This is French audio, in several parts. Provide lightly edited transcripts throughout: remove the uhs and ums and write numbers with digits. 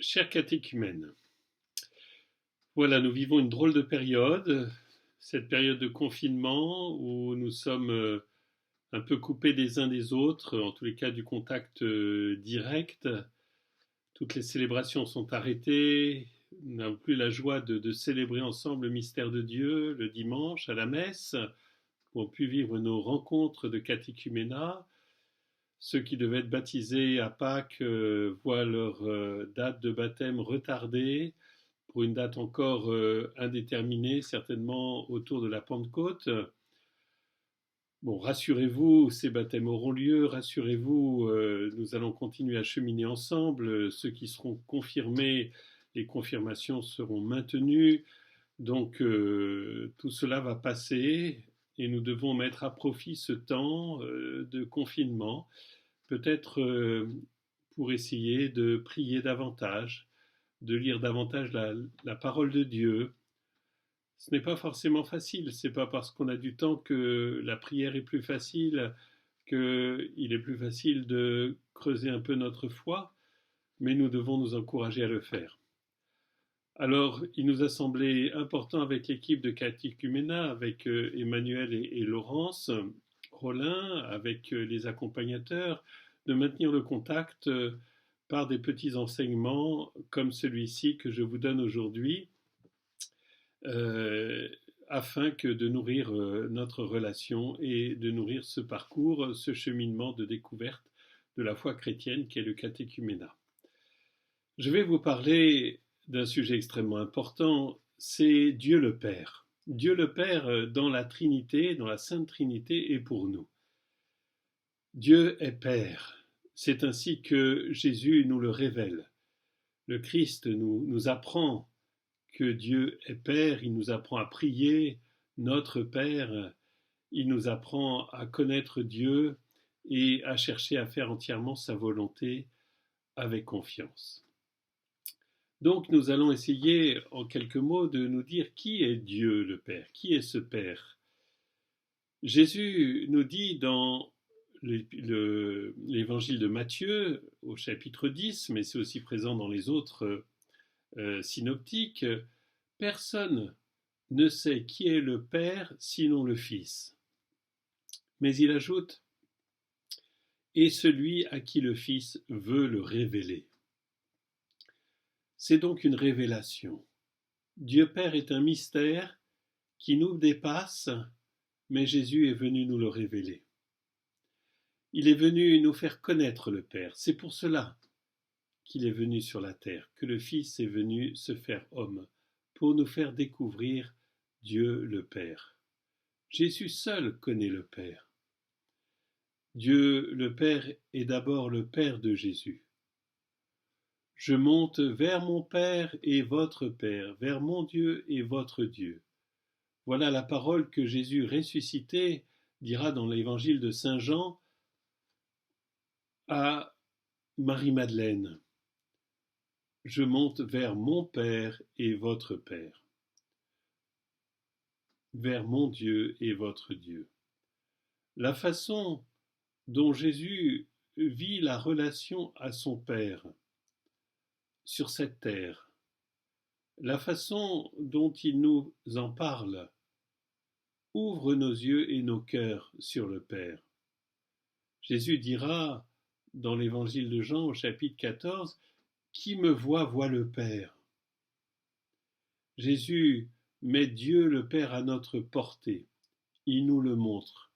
Cher catéchumène, voilà, nous vivons une drôle de période, cette période de confinement où nous sommes un peu coupés des uns des autres, en tous les cas du contact direct. Toutes les célébrations sont arrêtées, nous n'avons plus la joie de célébrer ensemble le mystère de Dieu le dimanche à la messe, où on pu vivre nos rencontres de catéchuménat. Ceux qui devaient être baptisés à Pâques voient leur date de baptême retardée pour une date encore indéterminée, certainement autour de la Pentecôte. Bon, rassurez-vous, ces baptêmes auront lieu, rassurez-vous, nous allons continuer à cheminer ensemble. Ceux qui seront confirmés, les confirmations seront maintenues. Donc tout cela va passer et nous devons mettre à profit ce temps de confinement, peut-être pour essayer de prier davantage, de lire davantage la parole de Dieu. Ce n'est pas forcément facile, c'est pas parce qu'on a du temps que la prière est plus facile, qu'il est plus facile de creuser un peu notre foi, mais nous devons nous encourager à le faire. Alors, il nous a semblé important avec l'équipe de catéchuménat, avec Emmanuel et Laurence Rollin, avec les accompagnateurs, de maintenir le contact par des petits enseignements comme celui-ci que je vous donne aujourd'hui, euh, afin que de nourrir notre relation et de nourrir ce parcours, ce cheminement de découverte de la foi chrétienne qu'est le catéchuménat. Je vais vous parler d'un sujet extrêmement important, c'est Dieu le Père. Dieu le Père dans la Trinité, dans la Sainte Trinité, est pour nous. Dieu est Père. C'est ainsi que Jésus nous le révèle. Le Christ nous apprend que Dieu est Père, il nous apprend à prier notre Père, il nous apprend à connaître Dieu et à chercher à faire entièrement sa volonté avec confiance. Donc nous allons essayer en quelques mots de nous dire qui est Dieu le Père, qui est ce Père. Jésus nous dit dans l'évangile de Matthieu au chapitre 10, mais c'est aussi présent dans les autres synoptiques, personne ne sait qui est le Père sinon le Fils. Mais il ajoute, et celui à qui le Fils veut le révéler. C'est donc une révélation. Dieu Père est un mystère qui nous dépasse, mais Jésus est venu nous le révéler. Il est venu nous faire connaître le Père. C'est pour cela qu'il est venu sur la terre, que le Fils est venu se faire homme, pour nous faire découvrir Dieu le Père. Jésus seul connaît le Père. Dieu le Père est d'abord le Père de Jésus. Je monte vers mon Père et votre Père, vers mon Dieu et votre Dieu. Voilà la parole que Jésus ressuscité dira dans l'évangile de Saint Jean à Marie-Madeleine. Je monte vers mon Père et votre Père, vers mon Dieu et votre Dieu. La façon dont Jésus vit la relation à son Père sur cette terre, la façon dont il nous en parle, ouvre nos yeux et nos cœurs sur le Père. Jésus dira dans l'évangile de Jean au chapitre 14, « Qui me voit, voit le Père ». Jésus met Dieu le Père à notre portée. Il nous le montre.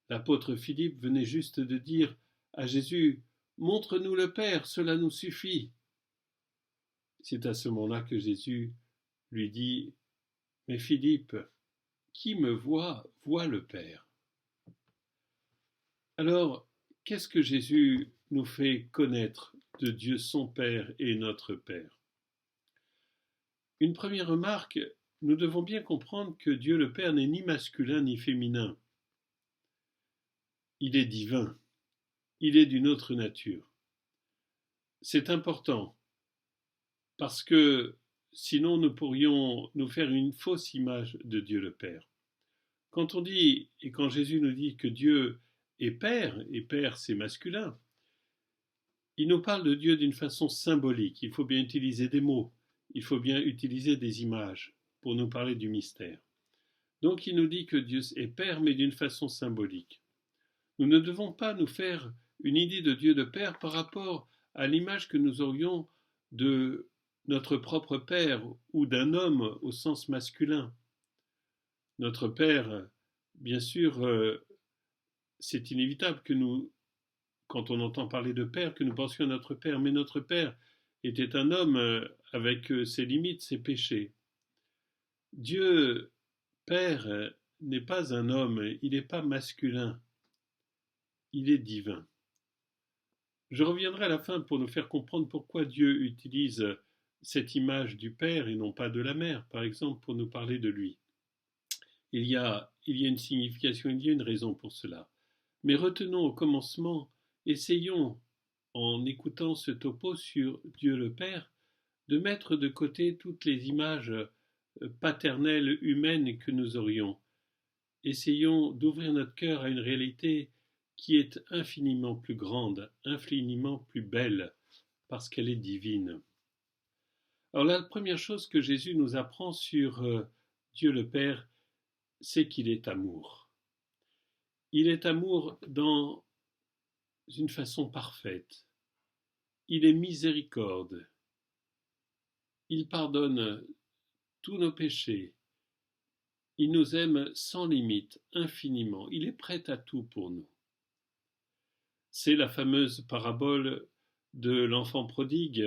L'apôtre Philippe venait juste de dire à Jésus, « Montre-nous le Père, cela nous suffit ». C'est à ce moment-là que Jésus lui dit, « Mais Philippe, qui me voit, voit le Père ». Alors, qu'est-ce que Jésus nous fait connaître de Dieu son Père et notre Père? Une première remarque, nous devons bien comprendre que Dieu le Père n'est ni masculin ni féminin. Il est divin, il est d'une autre nature. C'est important, parce que sinon nous pourrions nous faire une fausse image de Dieu le Père. Quand on dit, et quand Jésus nous dit que Dieu est Père, et Père c'est masculin, il nous parle de Dieu d'une façon symbolique. Il faut bien utiliser des mots, il faut bien utiliser des images pour nous parler du mystère. Donc il nous dit que Dieu est Père, mais d'une façon symbolique. Nous ne devons pas nous faire une idée de Dieu de Père par rapport à l'image que nous aurions de notre propre Père ou d'un homme au sens masculin. Notre Père, bien sûr, c'est inévitable que nous, quand on entend parler de Père, que nous pensions à notre Père, mais notre Père était un homme avec ses limites, ses péchés. Dieu, Père, n'est pas un homme, il n'est pas masculin, il est divin. Je reviendrai à la fin pour nous faire comprendre pourquoi Dieu utilise cette image du Père et non pas de la Mère, par exemple, pour nous parler de lui. Il y a une signification, il y a une raison pour cela. Mais retenons au commencement, essayons, en écoutant ce topo sur Dieu le Père, de mettre de côté toutes les images paternelles humaines que nous aurions. Essayons d'ouvrir notre cœur à une réalité qui est infiniment plus grande, infiniment plus belle, parce qu'elle est divine. Alors la première chose que Jésus nous apprend sur Dieu le Père, c'est qu'il est amour. Il est amour dans une façon parfaite. Il est miséricorde. Il pardonne tous nos péchés. Il nous aime sans limite, infiniment. Il est prêt à tout pour nous. C'est la fameuse parabole de l'enfant prodigue,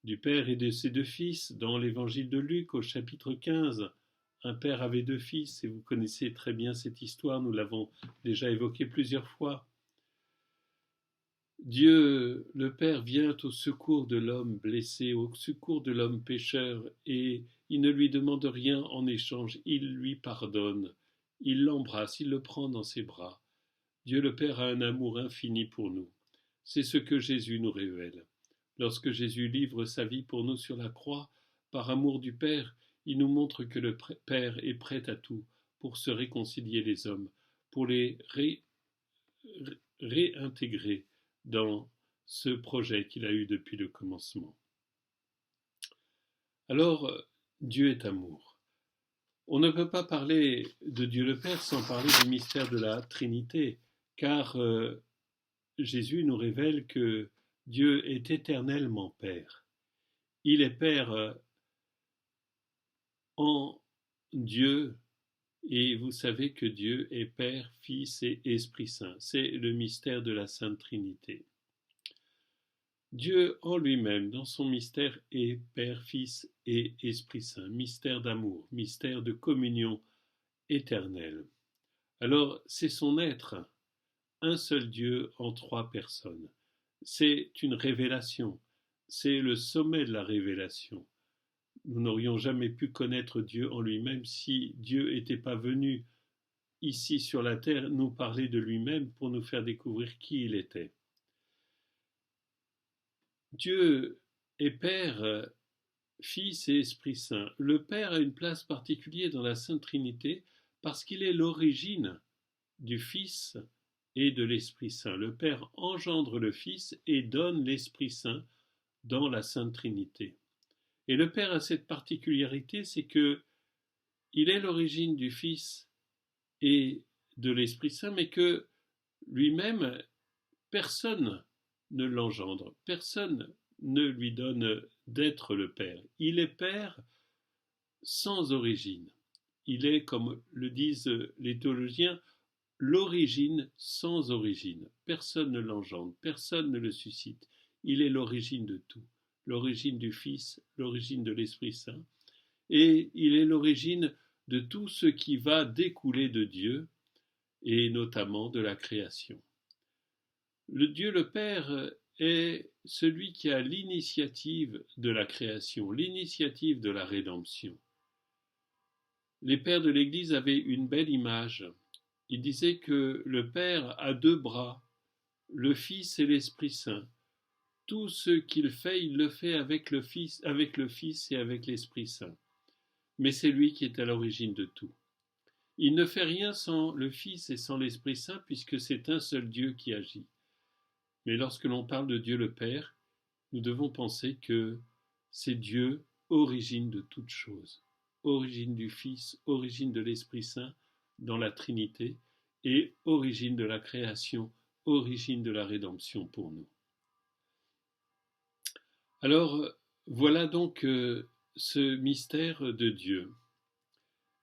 du père et de ses deux fils, dans l'évangile de Luc au chapitre 15. Un père avait deux fils, et vous connaissez très bien cette histoire, nous l'avons déjà évoquée plusieurs fois. Dieu, le Père, vient au secours de l'homme blessé, au secours de l'homme pécheur, et il ne lui demande rien en échange, il lui pardonne, il l'embrasse, il le prend dans ses bras. Dieu le Père a un amour infini pour nous. C'est ce que Jésus nous révèle. Lorsque Jésus livre sa vie pour nous sur la croix, par amour du Père, il nous montre que le Père est prêt à tout pour se réconcilier les hommes, pour les réintégrer dans ce projet qu'il a eu depuis le commencement. Alors, Dieu est amour. On ne peut pas parler de Dieu le Père sans parler du mystère de la Trinité, car Jésus nous révèle que Dieu est éternellement Père. Il est Père en Dieu, et vous savez que Dieu est Père, Fils et Esprit Saint. C'est le mystère de la Sainte Trinité. Dieu en lui-même, dans son mystère, est Père, Fils et Esprit Saint, mystère d'amour, mystère de communion éternelle. Alors, c'est son être, un seul Dieu en trois personnes. C'est une révélation, c'est le sommet de la révélation. Nous n'aurions jamais pu connaître Dieu en lui-même si Dieu n'était pas venu ici sur la terre nous parler de lui-même pour nous faire découvrir qui il était. Dieu est Père, Fils et Esprit Saint. Le Père a une place particulière dans la Sainte Trinité parce qu'il est l'origine du Fils et de l'Esprit Saint. Le Père engendre le Fils et donne l'Esprit Saint dans la Sainte Trinité. Et le Père a cette particularité, c'est que il est l'origine du Fils et de l'Esprit Saint, mais que lui-même, personne ne l'engendre, personne ne lui donne d'être le Père. Il est Père sans origine. Il est, comme le disent les théologiens, l'origine sans origine. Personne ne l'engendre, personne ne le suscite. Il est l'origine de tout, l'origine du Fils, l'origine de l'Esprit Saint, et il est l'origine de tout ce qui va découler de Dieu, et notamment de la création. Le Dieu le Père est celui qui a l'initiative de la création, l'initiative de la rédemption. Les pères de l'Église avaient une belle image. Ils disaient que le Père a deux bras, le Fils et l'Esprit Saint. Tout ce qu'il fait, il le fait avec le Fils et avec l'Esprit Saint. Mais c'est lui qui est à l'origine de tout. Il ne fait rien sans le Fils et sans l'Esprit Saint, puisque c'est un seul Dieu qui agit. Mais lorsque l'on parle de Dieu le Père, nous devons penser que c'est Dieu, origine de toutes choses, origine du Fils, origine de l'Esprit Saint dans la Trinité et origine de la création, origine de la rédemption pour nous. Alors, voilà donc ce mystère de Dieu.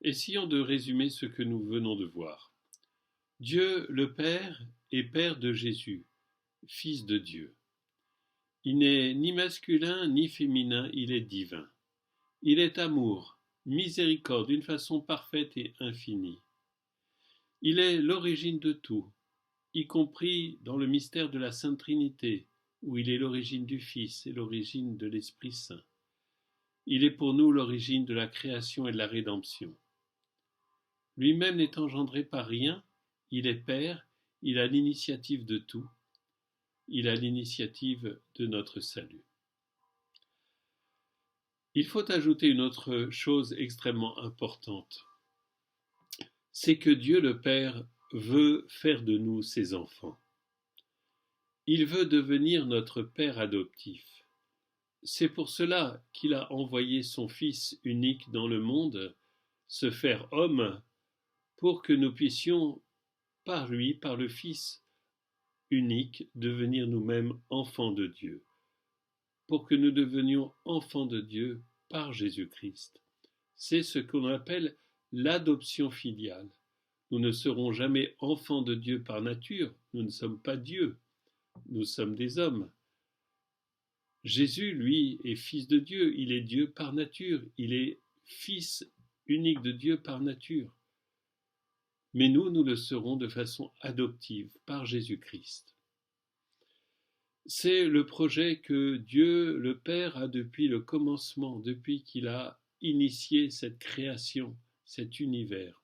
Essayons de résumer ce que nous venons de voir. Dieu le Père est Père de Jésus, Fils de Dieu. Il n'est ni masculin ni féminin, il est divin. Il est amour, miséricorde d'une façon parfaite et infinie. Il est l'origine de tout, y compris dans le mystère de la Sainte Trinité, où il est l'origine du Fils et l'origine de l'Esprit Saint. Il est pour nous l'origine de la création et de la rédemption. Lui-même n'est engendré par rien, il est Père, il a l'initiative de tout, il a l'initiative de notre salut. Il faut ajouter une autre chose extrêmement importante, c'est que Dieu le Père veut faire de nous ses enfants. Il veut devenir notre Père adoptif. C'est pour cela qu'il a envoyé son Fils unique dans le monde, se faire homme, pour que nous puissions, par lui, par le Fils unique, devenir nous-mêmes enfants de Dieu, pour que nous devenions enfants de Dieu par Jésus-Christ. C'est ce qu'on appelle l'adoption filiale. Nous ne serons jamais enfants de Dieu par nature, nous ne sommes pas Dieu, nous sommes des hommes. Jésus, lui, est fils de Dieu, il est Dieu par nature, il est fils unique de Dieu par nature. Mais nous le serons de façon adoptive par Jésus-Christ. C'est le projet que Dieu le Père a depuis le commencement, depuis qu'il a initié cette création, cet univers.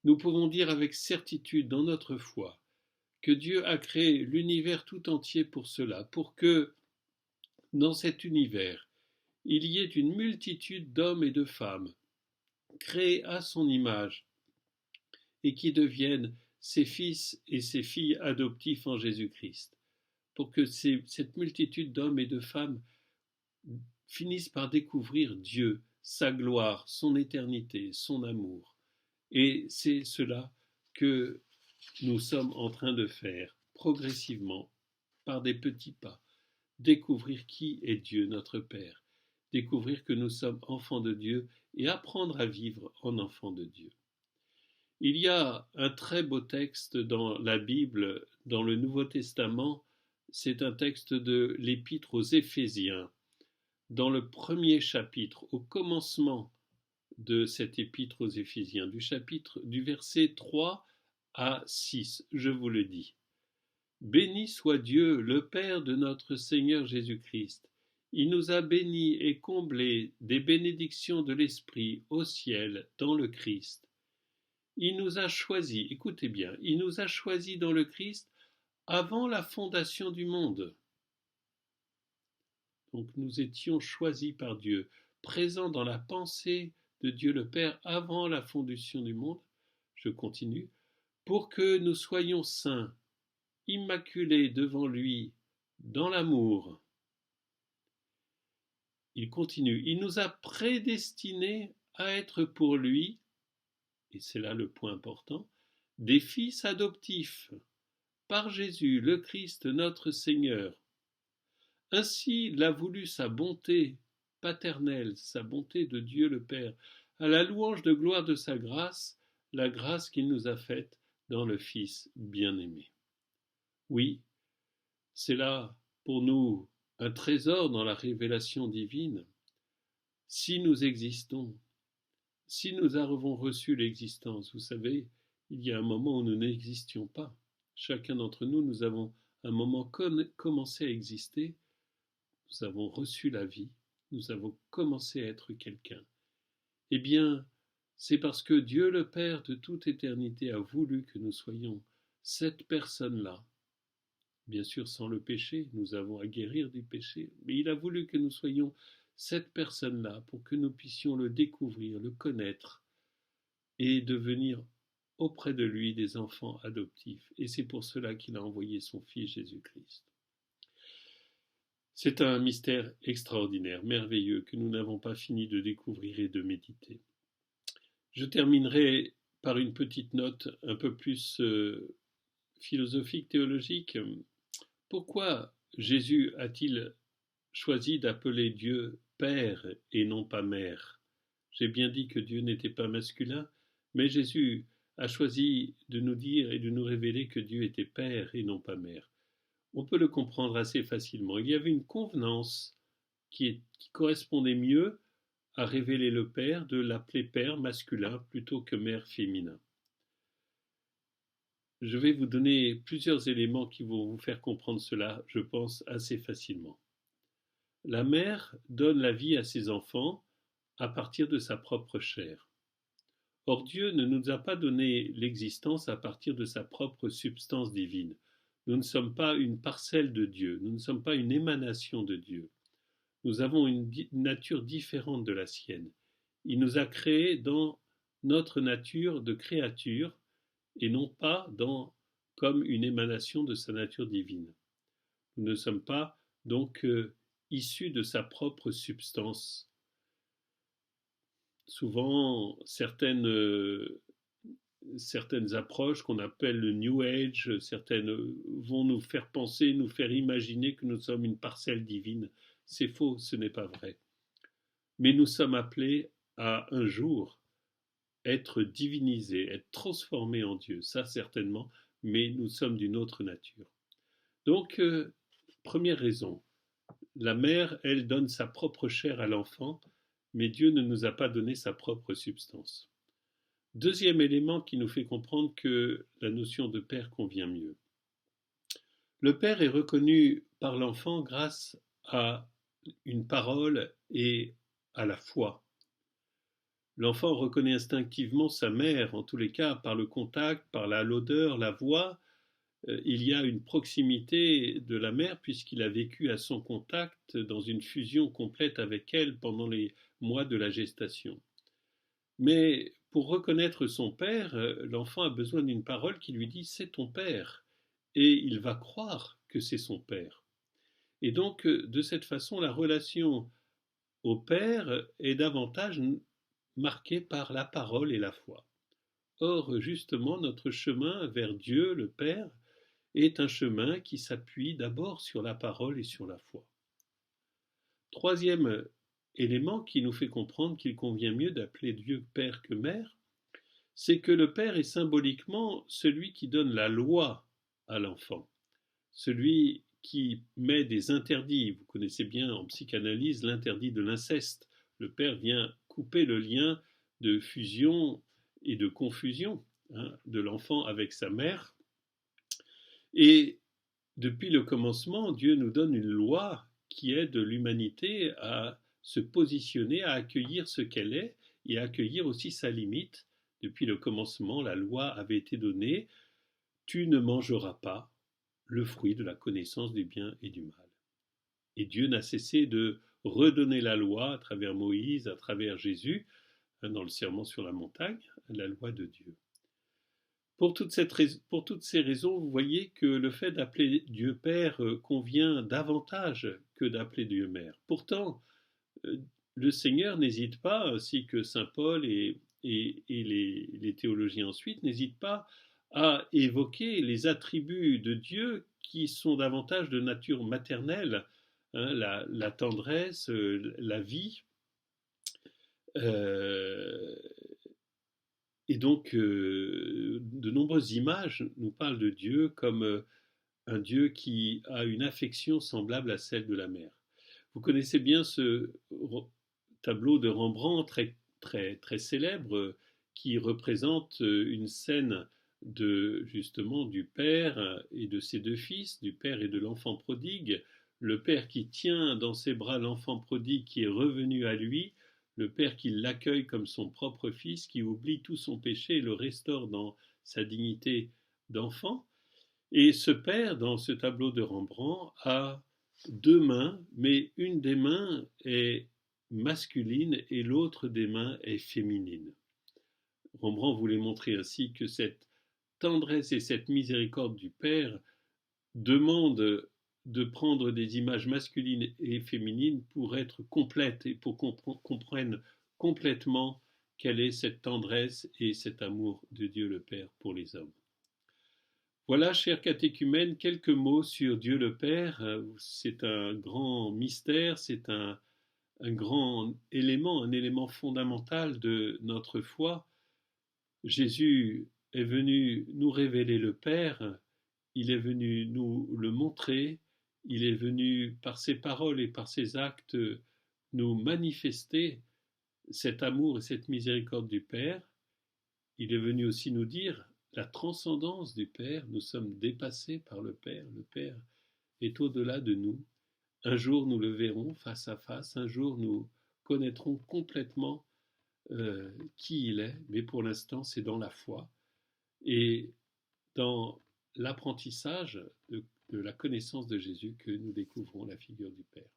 Nous pouvons dire avec certitude dans notre foi que Dieu a créé l'univers tout entier pour cela, pour que dans cet univers, il y ait une multitude d'hommes et de femmes créés à son image et qui deviennent ses fils et ses filles adoptifs en Jésus-Christ, pour que cette multitude d'hommes et de femmes finissent par découvrir Dieu, sa gloire, son éternité, son amour. Et c'est cela que nous sommes en train de faire progressivement, par des petits pas. Découvrir qui est Dieu, notre Père. Découvrir que nous sommes enfants de Dieu et apprendre à vivre en enfants de Dieu. Il y a un très beau texte dans la Bible, dans le Nouveau Testament, c'est un texte de l'Épître aux Éphésiens. Dans le premier chapitre, au commencement de cette Épître aux Éphésiens, du verset 3 à 6, je vous le dis. Béni soit Dieu, le Père de notre Seigneur Jésus-Christ. Il nous a bénis et comblés des bénédictions de l'Esprit au ciel dans le Christ. Il nous a choisis, écoutez bien, il nous a choisis dans le Christ avant la fondation du monde. Donc nous étions choisis par Dieu, présents dans la pensée de Dieu le Père avant la fondation du monde. Je continue. Pour que nous soyons saints, immaculés devant lui, dans l'amour. Il continue. Il nous a prédestinés à être pour lui, et c'est là le point important, des fils adoptifs, par Jésus, le Christ, notre Seigneur. Ainsi l'a voulu sa bonté paternelle, sa bonté de Dieu le Père, à la louange de gloire de sa grâce, la grâce qu'il nous a faite dans le Fils bien-aimé. Oui, c'est là pour nous un trésor dans la révélation divine. Si nous existons, si nous avons reçu l'existence, vous savez, il y a un moment où nous n'existions pas. Chacun d'entre nous, nous avons un moment commencé à exister, nous avons reçu la vie, nous avons commencé à être quelqu'un. Eh bien, c'est parce que Dieu le Père de toute éternité a voulu que nous soyons cette personne-là. Bien sûr, sans le péché, nous avons à guérir du péché, mais il a voulu que nous soyons cette personne-là pour que nous puissions le découvrir, le connaître et devenir auprès de lui des enfants adoptifs. Et c'est pour cela qu'il a envoyé son Fils Jésus-Christ. C'est un mystère extraordinaire, merveilleux, que nous n'avons pas fini de découvrir et de méditer. Je terminerai par une petite note un peu plus philosophique, théologique. Pourquoi Jésus a-t-il choisi d'appeler Dieu Père et non pas Mère? J'ai bien dit que Dieu n'était pas masculin, mais Jésus a choisi de nous dire et de nous révéler que Dieu était Père et non pas Mère. On peut le comprendre assez facilement. Il y avait une convenance qui correspondait mieux à révéler le Père, de l'appeler Père masculin plutôt que Mère féminin. Je vais vous donner plusieurs éléments qui vont vous faire comprendre cela, je pense, assez facilement. La mère donne la vie à ses enfants à partir de sa propre chair. Or Dieu ne nous a pas donné l'existence à partir de sa propre substance divine. Nous ne sommes pas une parcelle de Dieu, nous ne sommes pas une émanation de Dieu. Nous avons une nature différente de la sienne. Il nous a créés dans notre nature de créature et non pas comme une émanation de sa nature divine. Nous ne sommes pas donc issus de sa propre substance. Souvent, certaines approches qu'on appelle le New Age, certaines vont nous faire penser, nous faire imaginer que nous sommes une parcelle divine. C'est faux, ce n'est pas vrai. Mais nous sommes appelés à un jour être divinisés, être transformés en Dieu, ça certainement, mais nous sommes d'une autre nature. Donc, première raison, la mère, elle donne sa propre chair à l'enfant, mais Dieu ne nous a pas donné sa propre substance. Deuxième élément qui nous fait comprendre que la notion de père convient mieux. Le père est reconnu par l'enfant grâce à une parole et à la foi. L'enfant reconnaît instinctivement sa mère, en tous les cas, par le contact, par l'odeur, la voix. Il y a une proximité de la mère puisqu'il a vécu à son contact dans une fusion complète avec elle pendant les mois de la gestation. Mais pour reconnaître son père, l'enfant a besoin d'une parole qui lui dit « c'est ton père » et il va croire que c'est son père. Et donc, de cette façon, la relation au père est davantage marquée par la parole et la foi. Or, justement, notre chemin vers Dieu, le Père, est un chemin qui s'appuie d'abord sur la parole et sur la foi. Troisième élément qui nous fait comprendre qu'il convient mieux d'appeler Dieu Père que Mère, c'est que le Père est symboliquement celui qui donne la loi à l'enfant, celui qui met des interdits. Vous connaissez bien en psychanalyse l'interdit de l'inceste. Le Père vient couper le lien de fusion et de confusion de l'enfant avec sa mère. Et depuis le commencement, Dieu nous donne une loi qui aide l'humanité à se positionner, à accueillir ce qu'elle est et à accueillir aussi sa limite. Depuis le commencement, la loi avait été donnée. Tu ne mangeras pas le fruit de la connaissance du bien et du mal. Et Dieu n'a cessé de redonner la loi à travers Moïse, à travers Jésus, dans le serment sur la montagne, la loi de Dieu. Pour toutes ces raisons, vous voyez que le fait d'appeler Dieu Père convient davantage que d'appeler Dieu Mère. Pourtant, le Seigneur n'hésite pas, ainsi que saint Paul et les théologiens ensuite, n'hésitent pas à évoquer les attributs de Dieu qui sont davantage de nature maternelle, la tendresse, la vie. Et donc, de nombreuses images nous parlent de Dieu comme un Dieu qui a une affection semblable à celle de la mère. Vous connaissez bien ce tableau de Rembrandt très, très, très célèbre qui représente une scène justement du père et de ses deux fils, du père et de l'enfant prodigue. Le père qui tient dans ses bras l'enfant prodigue qui est revenu à lui, le père qui l'accueille comme son propre fils, qui oublie tout son péché et le restaure dans sa dignité d'enfant. Et ce père, dans ce tableau de Rembrandt, a deux mains, mais une des mains est masculine et l'autre des mains est féminine. Rembrandt voulait montrer ainsi que cette tendresse et cette miséricorde du Père demandent de prendre des images masculines et féminines pour être complètes et pour qu'on comprenne complètement quelle est cette tendresse et cet amour de Dieu le Père pour les hommes. Voilà, chers catéchumènes, quelques mots sur Dieu le Père. C'est un grand mystère, c'est un grand élément, un élément fondamental de notre foi. Jésus est venu nous révéler le Père, il est venu nous le montrer, il est venu par ses paroles et par ses actes nous manifester cet amour et cette miséricorde du Père. Il est venu aussi nous dire la transcendance du Père, nous sommes dépassés par le Père est au-delà de nous. Un jour nous le verrons face à face, un jour nous connaîtrons complètement qui il est, mais pour l'instant c'est dans la foi et dans l'apprentissage de la connaissance de Jésus que nous découvrons la figure du Père.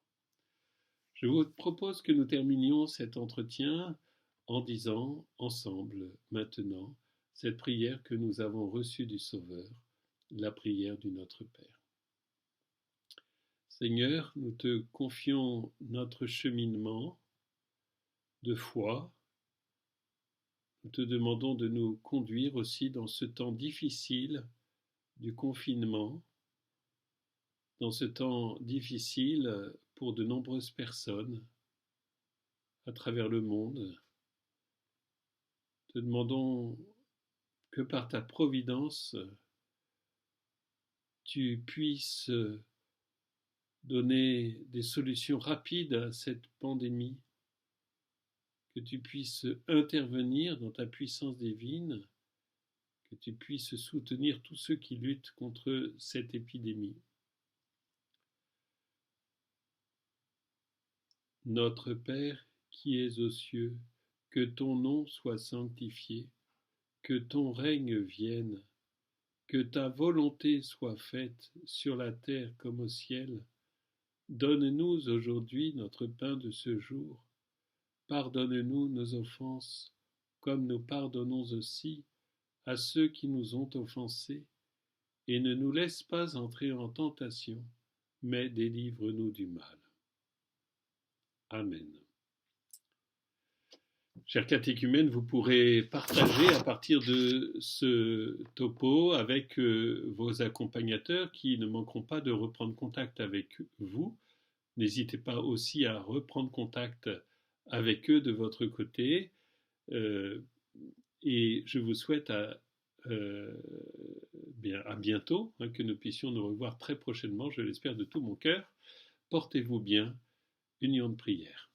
Je vous propose que nous terminions cet entretien en disant ensemble maintenant cette prière que nous avons reçue du Sauveur, la prière du Notre Père. Seigneur, nous te confions notre cheminement de foi. Nous te demandons de nous conduire aussi dans ce temps difficile du confinement, dans ce temps difficile pour de nombreuses personnes à travers le monde. Te demandons que par ta providence, tu puisses donner des solutions rapides à cette pandémie, que tu puisses intervenir dans ta puissance divine, que tu puisses soutenir tous ceux qui luttent contre cette épidémie. Notre Père qui es aux cieux, que ton nom soit sanctifié, que ton règne vienne, que ta volonté soit faite sur la terre comme au ciel. Donne-nous aujourd'hui notre pain de ce jour. Pardonne-nous nos offenses, comme nous pardonnons aussi à ceux qui nous ont offensés, et ne nous laisse pas entrer en tentation, mais délivre-nous du mal. Amen. Chers catéchumènes, vous pourrez partager à partir de ce topo avec vos accompagnateurs qui ne manqueront pas de reprendre contact avec vous. N'hésitez pas aussi à reprendre contact avec eux de votre côté. Et je vous souhaite à bientôt, que nous puissions nous revoir très prochainement, je l'espère de tout mon cœur. Portez-vous bien, union de prière.